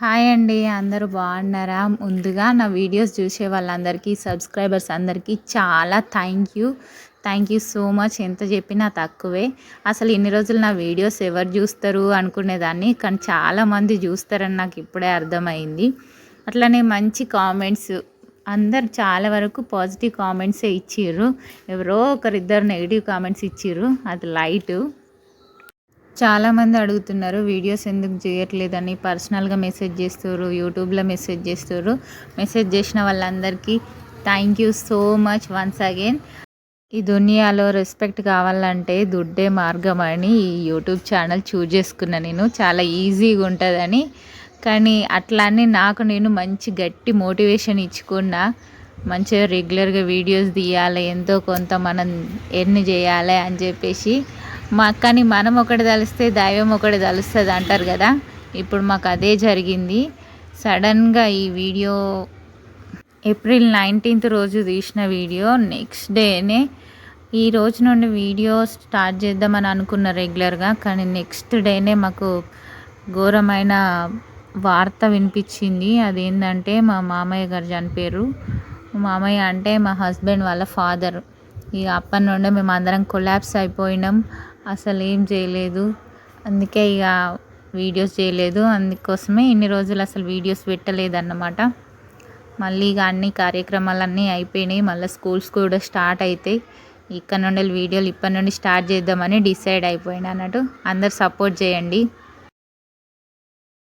Hi అండి. అందరూ బాగున్నారా? ముందుగా నా వీడియోస్ చూసే వాళ్ళందరికీ, సబ్స్క్రైబర్స్ అందరికీ చాలా థ్యాంక్ యూ సో మచ్. ఎంత చెప్పినా తక్కువే. అసలు ఇన్ని రోజులు నా వీడియోస్ ఎవరు చూస్తారు అనుకునేదాన్ని, కానీ చాలామంది చూస్తారని నాకు ఇప్పుడే అర్థమైంది. అట్లనే మంచి కామెంట్స్, అందరు చాలా వరకు పాజిటివ్ కామెంట్సే ఇచ్చిర్రు. ఎవరో ఒకరిద్దరు నెగిటివ్ కామెంట్స్ ఇచ్చిర్రు, అది లైటు. చాలామంది అడుగుతున్నారు వీడియోస్ ఎందుకు చేయట్లేదని, పర్సనల్గా మెసేజ్ చేస్తుర్రు, యూట్యూబ్లో మెసేజ్ చేస్తుర్రు. మెసేజ్ చేసిన వాళ్ళందరికీ thank you so much once again. ఈ దునియాలో రెస్పెక్ట్ కావాలంటే దుడ్డే మార్గం అని ఈ యూట్యూబ్ ఛానల్ చూజ్ చేసుకున్నా. నేను చాలా ఈజీగా ఉంటుందని, కానీ అట్లానే నాకు నేను మంచి గట్టి మోటివేషన్ ఇచ్చుకున్నా. మంచిగా రెగ్యులర్గా వీడియోస్ తీయాలి, ఎంతో కొంత మనం ఎర్న్ చేయాలి అని చెప్పేసి. కానీ మనం ఒకటి తలిస్తే దైవం ఒకటి తలుస్తుంది అంటారు కదా. ఇప్పుడు మాకు అదే జరిగింది. సడన్గా ఈ వీడియో ఏప్రిల్ 19th రోజు తీసిన వీడియో, నెక్స్ట్ డేనే ఈ రోజు నుండి వీడియో స్టార్ట్ చేద్దామని అనుకున్న రెగ్యులర్గా, కానీ నెక్స్ట్ డేనే మాకు ఘోరమైన వార్త వినిపించింది. అదేంటంటే మా మామయ్య గారు చనిపోయారు. మామయ్య అంటే మా హస్బెండ్ వాళ్ళ ఫాదర్. ఇక అప్పటి నుండి మేము అందరం కొలాప్స్ అయిపోయినాం. అసలు ఏం చేయలేదు, అందుకే ఇక వీడియోస్ చేయలేదు. అందుకోసమే ఇన్ని రోజులు అసలు వీడియోస్ పెట్టలేదన్నమాట. మళ్ళీ ఇక అన్ని కార్యక్రమాలన్నీ అయిపోయినాయి. మళ్ళీ స్కూల్స్ కూడా స్టార్ట్ అవుతాయి. ఇక్కడ నుండి వీడియోలు ఇప్పటి నుండి స్టార్ట్ చేద్దామని డిసైడ్ అయిపోయినా అన్నట్టు. అందరు సపోర్ట్ చేయండి.